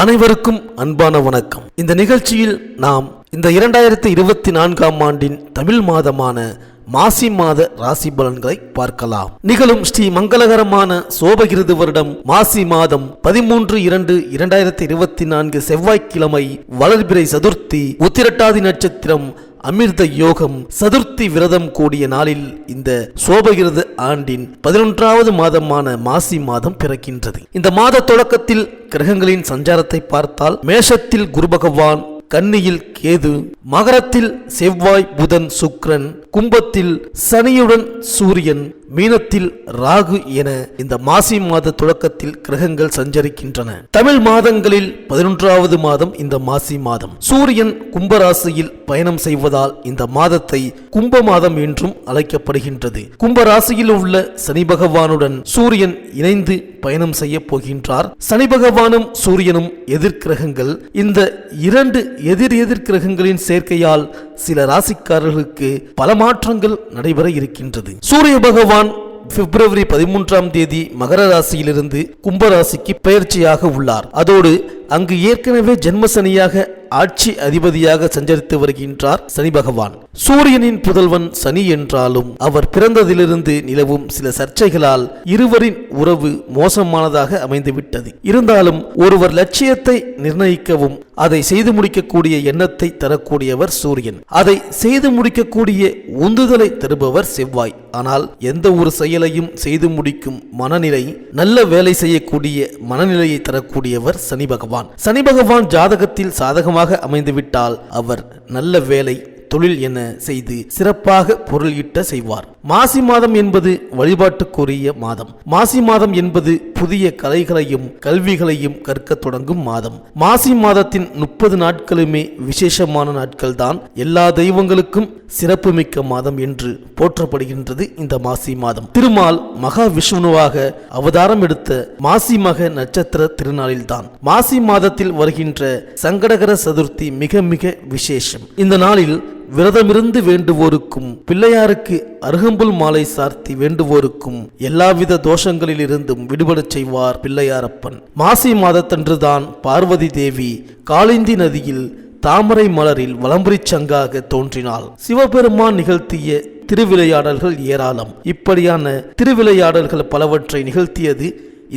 அனைவருக்கும் அன்பான வணக்கம். இந்த நிகழ்ச்சியில் நாம் இந்த 2024ஆம் ஆண்டின் தமிழ் மாதமான மாசி மாத ராசி பலன்களை பார்க்கலாம். நிகழும் ஸ்ரீ மங்களகரமான சோபகிருது வருடம் மாசி மாதம் 13/2/2024 செவ்வாய்க்கிழமை வளர்பிறை சதுர்த்தி, உத்திரட்டாதி நட்சத்திரம், அமிர்த யோகம், சதுர்த்தி விரதம் கூடிய நாளில் இந்த சோபகிருது ஆண்டின் 11வது மாதமான மாசி மாதம் பிறக்கின்றது. இந்த மாத தொடக்கத்தில் கிரகங்களின் சஞ்சாரத்தை பார்த்தால் மேஷத்தில் குரு பகவான், கன்னியில் கேது, மகரத்தில் செவ்வாய், புதன், சுக்கிரன், கும்பத்தில் சனியுடன் சூரியன், மீனத்தில் ராகு என இந்த மாசி மாத தொடக்கத்தில் கிரகங்கள் சஞ்சரிக்கின்றன. தமிழ் மாதங்களில் 11வது மாதம் இந்த மாசி மாதம். சூரியன் கும்பராசியில் பயணம் செய்வதால் இந்த மாதத்தை கும்ப மாதம் என்றும் அழைக்கப்படுகின்றது. கும்பராசியில் உள்ள சனி பகவானுடன் சூரியன் இணைந்து பயணம் செய்ய போகின்றார். சனி பகவானும் சூரியனும் எதிர்கிரகங்கள். இந்த இரண்டு எதிர் கிரகங்களின் சேர்க்கையால் சில ராசிக்காரர்களுக்கு பல மாற்றங்கள் நடைபெற இருக்கின்றது. சூரிய பகவான் பிப்ரவரி 13ஆம் தேதி மகர ராசியிலிருந்து கும்பராசிக்கு பெயர்ச்சியாக உள்ளார். அதோடு அங்கு ஏற்கனவே ஜென்மசனியாக ஆட்சி அதிபதியாக சஞ்சரித்து வருகின்றார் சனி பகவான். சூரியனின் புதல்வன் சனி என்றாலும் அவர் பிறந்ததிலிருந்து நிலவும் சில சர்ச்சைகளால் இருவரின் உறவு மோசமானதாக அமைந்துவிட்டது. இருந்தாலும் ஒருவர் லட்சியத்தை நிர்ணயிக்கவும் அதை செய்து முடிக்கக்கூடிய எண்ணத்தை தரக்கூடியவர் சூரியன். அதை செய்து முடிக்கக்கூடிய உந்துதலை தருபவர் செவ்வாய். ஆனால் எந்த ஒரு செயலையும் செய்து முடிக்கும் மனநிலை, நல்ல வேலை செய்யக்கூடிய மனநிலையை தரக்கூடியவர் சனி பகவான். சனி பகவான் ஜாதகத்தில் சாதகமாக அமைந்துவிட்டால் அவர் நல்ல வேலை, தொழில் என செய்து சிறப்பாக பொருள் ஈட்ட செய்வார். மாசி மாதம் என்பது வழிபாட்டுக்குரிய மாதம். மாசி மாதம் என்பது புதிய கலைகளையும் கல்விகளையும் கற்க தொடங்கும் மாதம். மாசி மாதத்தின் 30 நாட்களுமே விசேஷமான நாட்கள் தான். எல்லா தெய்வங்களுக்கும் சிறப்புமிக்க மாதம் என்று போற்றப்படுகின்றது இந்த மாசி மாதம். திருமால் மகா விஷ்ணுவாக அவதாரம் எடுத்த மாசி மக நட்சத்திர திருநாளில்தான் மாசி மாதத்தில் வருகின்ற சங்கடகர சதுர்த்தி மிக மிக விசேஷம். இந்த நாளில் விரதமிருந்து வேண்டுவோருக்கும், பிள்ளையாருக்கு அருகம்புல் மாலை சார்த்தி வேண்டுவோருக்கும் எல்லாவித தோஷங்களில் இருந்தும் விடுபடச் செய்வார் பிள்ளையாரப்பன். மாசி மாதத்தன்றுதான் பார்வதி தேவி காளிந்தி நதியில் தாமரை மலரில் வலம்புரி சங்காக தோன்றினாள். சிவபெருமான் நிகழ்த்திய திருவிளையாடல்கள் ஏராளம். இப்படியான திருவிளையாடல்கள் பலவற்றை நிகழ்த்தியது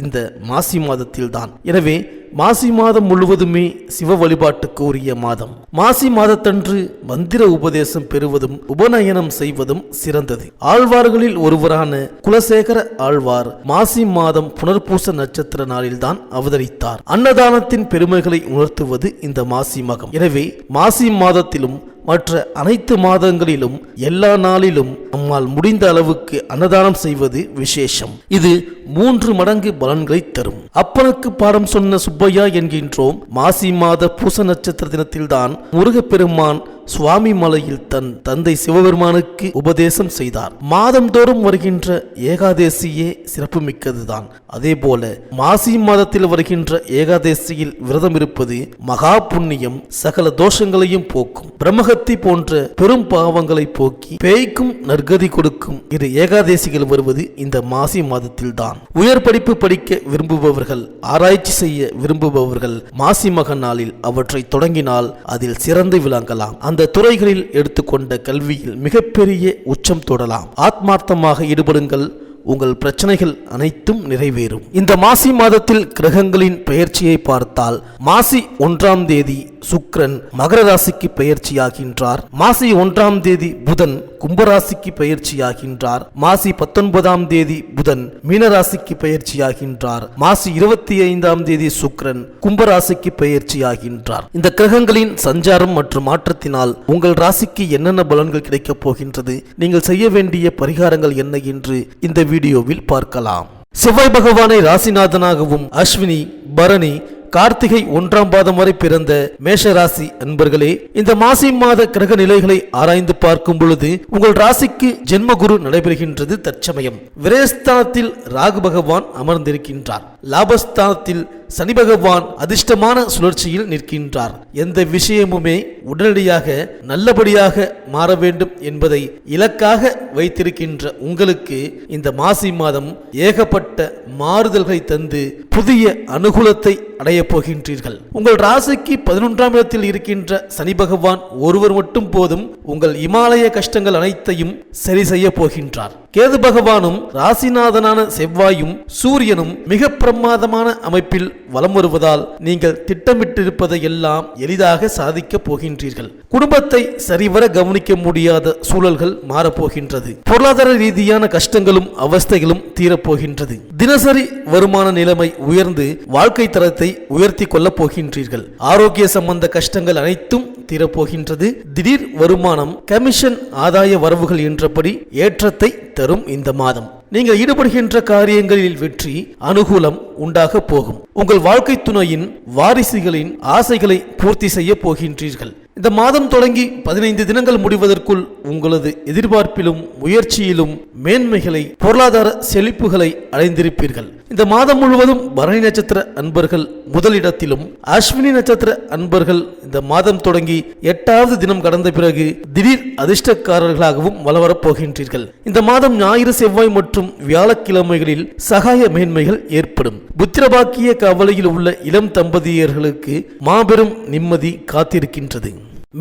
இந்த மாசி மாதத்தில்தான். எனவே மாசி மாதம் முழுவதுமே சிவ வழிபாட்டுக்கு உரிய மாதம். மாசி மாதத்தன்று மந்திர உபதேசம் பெறுவதும் உபநயனம் செய்வதும் சிறந்தது. ஆழ்வார்களில் ஒருவரான குலசேகர ஆழ்வார் மாசி மாதம் புனர்பூச நட்சத்திர நாளில்தான் அவதரித்தார். அன்னதானத்தின் பெருமைகளை உணர்த்துவது இந்த மாசி மகம். எனவே மாசி மாதத்திலும் மற்ற அனைத்து மாதங்களிலும் எல்லா நாளிலும் நம்மால் முடிந்த அளவுக்கு அன்னதானம் செய்வது விசேஷம். இது 3 மடங்கு பலன்களை தரும். அப்பனுக்கு பாடம் சொன்ன சுப்பையா என்கின்றோம். மாசி மாத பூச நட்சத்திர தினத்தில்தான் முருகப்பெருமான் சுவாமி மலையில் தன் தந்தை சிவபெருமானுக்கு உபதேசம் செய்தார். மாதந்தோறும் வருகின்ற ஏகாதேசியே சிறப்புமிக்கதுதான். அதே போல மாசி மாதத்தில் வருகின்ற ஏகாதேசியில் விரதம் இருப்பது மகா புண்ணியம், சகல தோஷங்களையும் போக்கும். பிரம்மஹத்தி போன்ற பெரும் பாவங்களை போக்கி பேய்க்கும் நற்கதி கொடுக்கும். இரு ஏகாதேசிகள் வருவது இந்த மாசி மாதத்தில் தான். உயர் படிப்பு படிக்க விரும்புபவர்கள், ஆராய்ச்சி செய்ய விரும்புபவர்கள் மாசி மக நாளில் அவற்றை தொடங்கினால் அதில் சிறந்து விளங்கலாம். அந்த துறைகளில் எடுத்துக்கொண்ட கல்வியில் மிகப்பெரிய உச்சம் தொடலாம். ஆத்மார்த்தமாக ஈடுபடுங்கள், உங்கள் பிரச்சனைகள் அனைத்தும் நிறைவேறும். இந்த மாசி மாதத்தில் கிரகங்களின் பெயர்ச்சியை பார்த்தால் மாசி 1ஆம் தேதி சுக்கிரன் மகர ராசிக்கு பெயர்ச்சியாகின்றார். மாசி 1ஆம் தேதி புதன் கும்பராசிக்கு பெயர்ச்சியாகின்றார். மாசி 19ஆம் தேதி புதன் மீனராசிக்கு பெயர்ச்சியாகின்றார். மாசி 25ஆம் தேதி சுக்கிரன் கும்பராசிக்கு பெயர்ச்சியாகின்றார். இந்த கிரகங்களின் சஞ்சாரம் மற்றும் மாற்றத்தினால் உங்கள் ராசிக்கு என்னென்ன பலன்கள் கிடைக்கப் போகின்றது, நீங்கள் செய்ய வேண்டிய பரிகாரங்கள் என்ன என்று இந்த வீடியோவில் பார்க்கலாம். செவ்வாய் பகவானை ராசிநாதனாகவும் அஸ்வினி, பரணி, கார்த்திகை 1ஆம் பாதம் வரை பிறந்த மேஷராசி அன்பர்களே, இந்த மாசி மாத கிரக நிலைகளை ஆராய்ந்து பார்க்கும் பொழுது உங்கள் ராசிக்கு ஜென்ம குரு நடைபெறுகின்றது. தற்சமயம் விரயஸ்தானத்தில் ராகு பகவான் அமர்ந்திருக்கின்றார். லாபஸ்தானத்தில் சனி பகவான் அதிர்ஷ்டமான சுழற்சியில் நிற்கின்றார். எந்த விஷயமுமே உடனடியாக நல்லபடியாக மாற வேண்டும் என்பதை இலக்காக வைத்திருக்கின்ற உங்களுக்கு இந்த மாசி மாதம் ஏகப்பட்ட மாறுதல்களை தந்து புதிய அனுகூலத்தை அடையப் போகின்றீர்கள். உங்கள் ராசிக்கு 11ஆம் இடத்தில் இருக்கின்ற சனி பகவான் ஒருவர் மட்டும் போதும் உங்கள் இமாலய கஷ்டங்கள் அனைத்தையும் சரி செய்ய போகின்றார். கேது பகவானும் ராசிநாதனான செவ்வாயும் சூரியனும் மிக பிரமாதமான அமைப்பில் வலம் வருவதால் நீங்கள் திட்டமிட்டிருப்பதை எல்லாம் எளிதாக சாதிக்கப் போகின்றீர்கள். குடும்பத்தை சரிவர கவனிக்க முடியாத சூழல்கள் மாறப்போகின்றது. பொருளாதார ரீதியான கஷ்டங்களும் அவஸ்தைகளும் தீரப்போகின்றது. தினசரி வருமான நிலைமை உயர்ந்து வாழ்க்கை தரத்தை உயர்த்தி கொள்ளப் போகின்றீர்கள். ஆரோக்கிய சம்பந்த கஷ்டங்கள் அனைத்தும் தீரப்போகின்றது. திடீர் வருமானம், கமிஷன், ஆதாய வரவுகள் என்றபடி ஏற்றத்தை தரும் இந்த மாதம். நீங்கள் ஈடுபடுகின்ற காரியங்களில் வெற்றி, அனுகூலம் உண்டாக போகும். உங்கள் வாழ்க்கை துணையின் வாரிசுகளின் ஆசைகளை பூர்த்தி செய்ய போகின்றீர்கள். இந்த மாதம் தொடங்கி 15 தினங்கள் முடிவதற்குள் உங்களது எதிர்பார்ப்பிலும் முயற்சியிலும் மேன்மைகளை, பொருளாதார செழிப்புகளை அடைந்திருப்பீர்கள். இந்த மாதம் முழுவதும் பரணி நட்சத்திர அன்பர்கள் முதலிடத்திலும், அஸ்வினி நட்சத்திர அன்பர்கள் இந்த மாதம் தொடங்கி 8வது தினம் கடந்த பிறகு திடீர் அதிர்ஷ்டக்காரர்களாகவும் வளவரப் போகின்றீர்கள். இந்த மாதம் ஞாயிறு, செவ்வாய் மற்றும் வியாழக்கிழமைகளில் சகாய மேன்மைகள் ஏற்படும். புத்திரபாக்கிய கவலையில் உள்ள இளம் தம்பதியர்களுக்கு மாபெரும் நிம்மதி காத்திருக்கின்றது.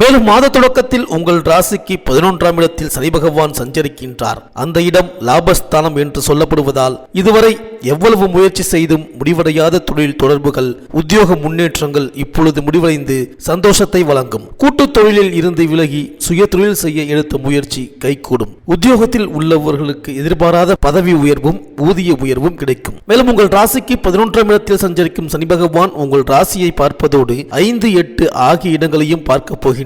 மேலும் மாத தொடக்கத்தில் உங்கள் ராசிக்கு 11ஆம் இடத்தில் சனி பகவான் சஞ்சரிக்கின்றார். அந்த இடம் லாபஸ்தானம் என்று சொல்லப்படுவதால் இதுவரை எவ்வளவு முயற்சி செய்தும் முடிவடையாத தொழில் தொடர்புகள், உத்தியோக முன்னேற்றங்கள் இப்பொழுது முடிவடைந்து சந்தோஷத்தை வழங்கும். கூட்டு தொழிலில் இருந்து விலகி சுய தொழில் செய்ய எடுத்த முயற்சி கைகூடும். உத்தியோகத்தில் உள்ளவர்களுக்கு எதிர்பாராத பதவி உயர்வும் ஊதிய உயர்வும் கிடைக்கும். மேலும் உங்கள் ராசிக்கு 11ஆம் இடத்தில் சஞ்சரிக்கும் சனி பகவான் உங்கள் ராசியை பார்ப்பதோடு 5, 8 ஆகிய இடங்களையும் பார்க்க போகிறார்.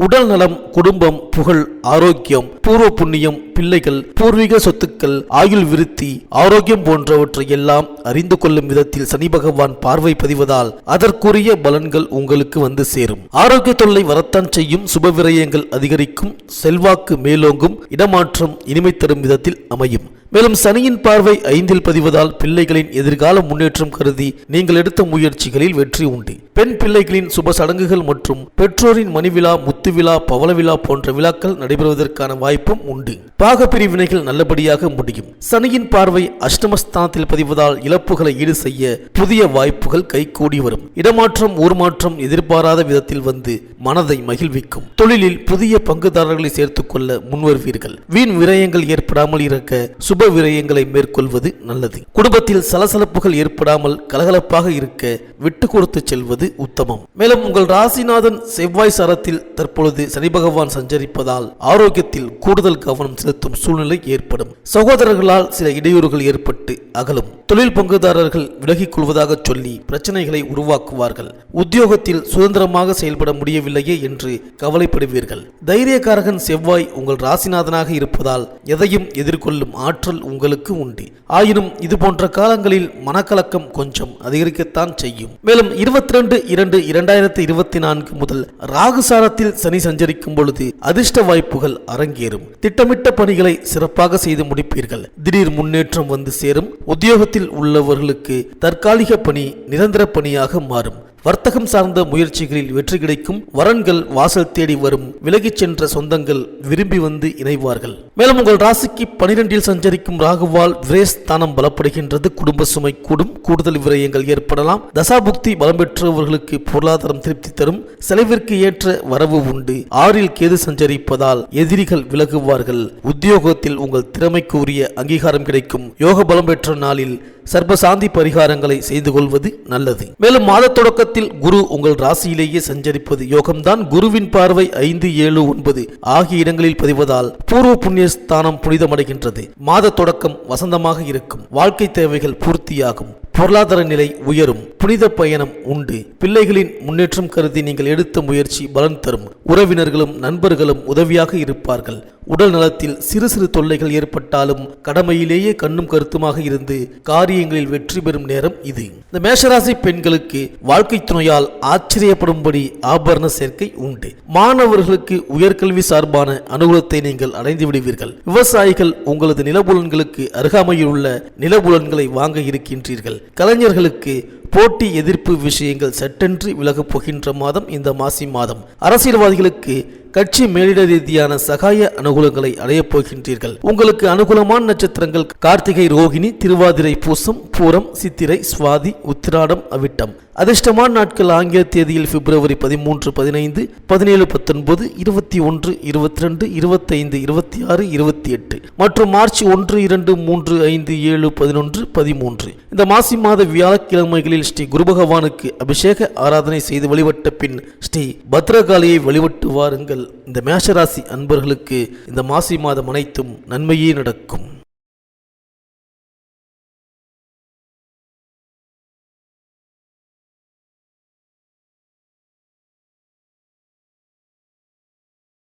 உடல் நலம், குடும்பம், புகழ், ஆரோக்கியம், பூர்வ புண்ணியம், பிள்ளைகள், பூர்வீக சொத்துக்கள், ஆயுள் விருத்தி, ஆரோக்கியம் போன்றவற்றை எல்லாம் அறிந்து கொள்ளும் விதத்தில் சனி பகவான் பார்வை பதிவதால் அதற்குரிய பலன்கள் உங்களுக்கு வந்து சேரும். ஆரோக்கிய தொல்லை வரத்தான் செய்யும். சுப விரயங்கள் அதிகரிக்கும். செல்வாக்கு மேலோங்கும். இடமாற்றம் இனிமை தரும் விதத்தில் அமையும். மேலும் சனியின் பார்வை 5இல் பதிவதால் பிள்ளைகளின் எதிர்கால முன்னேற்றம் கருதி நீங்கள் எடுத்த முயற்சிகளில் வெற்றி உண்டு. பெண் பிள்ளைகளின் சுப சடங்குகள் மற்றும் பெற்றோரின் மணிவிழா, முத்துவிழா, பவளவிழா போன்ற விழாக்கள் நடைபெறுவதற்கான வாய்ப்பும் உண்டு. பாக பிரிவினைகள் நல்லபடியாக முடியும். சனியின் பார்வை அஷ்டமஸ்தானத்தில் பதிவதால் இழப்புகளை ஈடு செய்ய புதிய வாய்ப்புகள் கைகூடி வரும். இடமாற்றம், ஊர்மாற்றம் எதிர்பாராத விதத்தில் வந்து மனதை மகிழ்விக்கும். தொழிலில் புதிய பங்குதாரர்களை சேர்த்துக் கொள்ள முன்வருவீர்கள். வீண் விரயங்கள் ஏற்படாமல் இருக்க சுப விரயங்களை மேற்கொள்வது நல்லது. குடும்பத்தில் சலசலப்புகள் ஏற்படாமல் கலகலப்பாக இருக்க விட்டு கொடுத்து செல்வது உத்தமம். மேலும் உங்கள் ராசிநாதன் செவ்வாய் சாரத்தில் தற்பொழுது சனி பகவான் சஞ்சரிப்பதால் ஆரோக்கியத்தில் கூடுதல் கவனம் செலுத்தும் சூழ்நிலை ஏற்படும். சகோதரர்களால் சில இடையூறுகள் ஏற்பட்டு அகலும். தொழில் பங்குதாரர்கள் விலகிக் கொள்வதாக சொல்லி பிரச்சனைகளை உருவாக்குவார்கள். உத்தியோகத்தில் சுதந்திரமாக செயல்பட முடியவில்லையே என்று கவலைப்படுவீர்கள். தைரியக்காரகன் செவ்வாய் உங்கள் ராசிநாதனாக இருப்பதால் எதையும் எதிர்கொள்ளும் ஆற்றல் உங்களுக்கு உண்டு. ஆயினும் இது போன்ற காலங்களில் மனக்கலக்கம் கொஞ்சம் அதிகரிக்கத்தான் செய்யும். மேலும் 22/2/2024 முதல் ராகு சாரத்தில் சனி சஞ்சரிக்கும் பொழுது அதிர்ஷ்ட வாய்ப்புகள் அரங்கேறும். திட்டமிட்ட பணிகளை சிறப்பாக செய்து முடிப்பீர்கள். திடீர் முன்னேற்றம் வந்து சேரும். உத்தியோகத்தில் உள்ளவர்களுக்கு தற்காலிக பணி நிரந்தர பணியாக மாறும். வர்த்தகம் சார்ந்த முயற்சிகளில் வெற்றி கிடைக்கும். வரன்கள் வாசல் தேடி வரும். விலகிச் சென்ற சொந்தங்கள் விரும்பி வந்து இணைவார்கள். மேலும் உங்கள் ராசிக்கு 12இல் சஞ்சரிக்கும் ராகுவால் விரயஸ்தானம் பலப்படுகின்றது. குடும்ப சுமை கூடும். கூடுதல் விரயங்கள் ஏற்படலாம். தசாபுக்தி பலம் பெற்றவர்களுக்கு பொருளாதாரம் திருப்தி தரும். செலவிற்கு ஏற்ற வரவு உண்டு. 6இல் கேது சஞ்சரிப்பதால் எதிரிகள் விலகுவார்கள். உத்தியோகத்தில் உங்கள் திறமைக்கு உரிய அங்கீகாரம் கிடைக்கும். யோக பலம் பெற்ற நாளில் சர்வசாந்தி பரிகாரங்களை செய்து கொள்வது நல்லது. மேலும் மாத தொடக்கத்தில் குரு உங்கள் ராசியிலேயே சஞ்சரிப்பது யோகம்தான். குருவின் பார்வை 5, 7, 9 ஆகிய இடங்களில் பதிவதால் பூர்வ புண்ணிய ஸ்தானம் புனிதமடைகின்றது. மாத தொடக்கம் வசந்தமாக இருக்கும். வாழ்க்கை தேவைகள் பூர்த்தியாகும். பொருளாதார நிலை உயரும். புனித பயணம் உண்டு. பிள்ளைகளின் முன்னேற்றம் கருதி நீங்கள் எடுத்த முயற்சி பலன் தரும். உறவினர்களும் நண்பர்களும் உதவியாக இருப்பார்கள். உடல் நலத்தில் சிறு சிறு தொல்லைகள் ஏற்பட்டாலும் கடமையிலேயே கண்ணும் கருத்துமாக இருந்து காரியங்களில் வெற்றி பெறும் நேரம் இது. இந்த மேஷராசி பெண்களுக்கு வாழ்க்கை துணையால் ஆச்சரியப்படும்படி ஆபரண சேர்க்கை உண்டு. மாணவர்களுக்கு உயர்கல்வி சார்பான அனுகூலத்தை நீங்கள் அடைந்து விடுவீர்கள். விவசாயிகள் உங்களது நிலபுலன்களுக்கு அருகாமையில் உள்ள நிலபுலன்களை வாங்க இருக்கின்றீர்கள். கலைஞர்களுக்கு போட்டி எதிர்ப்பு விஷயங்கள் சட்டென்று விலகப் போகின்ற மாதம் இந்த மாசி மாதம். அரசியல்வாதிகளுக்கு கட்சி மேலிட ரீதியான சகாய அனுகூலங்களை அடையப் போகின்றீர்கள். உங்களுக்கு அனுகூலமான நட்சத்திரங்கள் கார்த்திகை, ரோகிணி, திருவாதிரை, பூசம், பூரம், சித்திரை, சுவாதி, உத்திராடம், அவிட்டம். அதிர்ஷ்டமான நாட்கள் ஆங்கில தேதியில் பிப்ரவரி 13, 15, 17, 19, 21, 22, 25, 26, 28 மற்றும் மார்ச் 1, 2, 3, 5, 7, 11, 13. இந்த மாசி மாத வியாழக்கிழமைகளில் ஸ்ரீ குரு பகவானுக்கு அபிஷேக ஆராதனை செய்து வழிபட்ட பின் ஸ்ரீ பத்ரகாளியை வழிபட்டு வாருங்கள். இந்த மேஷராசி அன்பர்களுக்கு இந்த மாசி மாதம் அனைத்தும் நன்மையே நடக்கும்.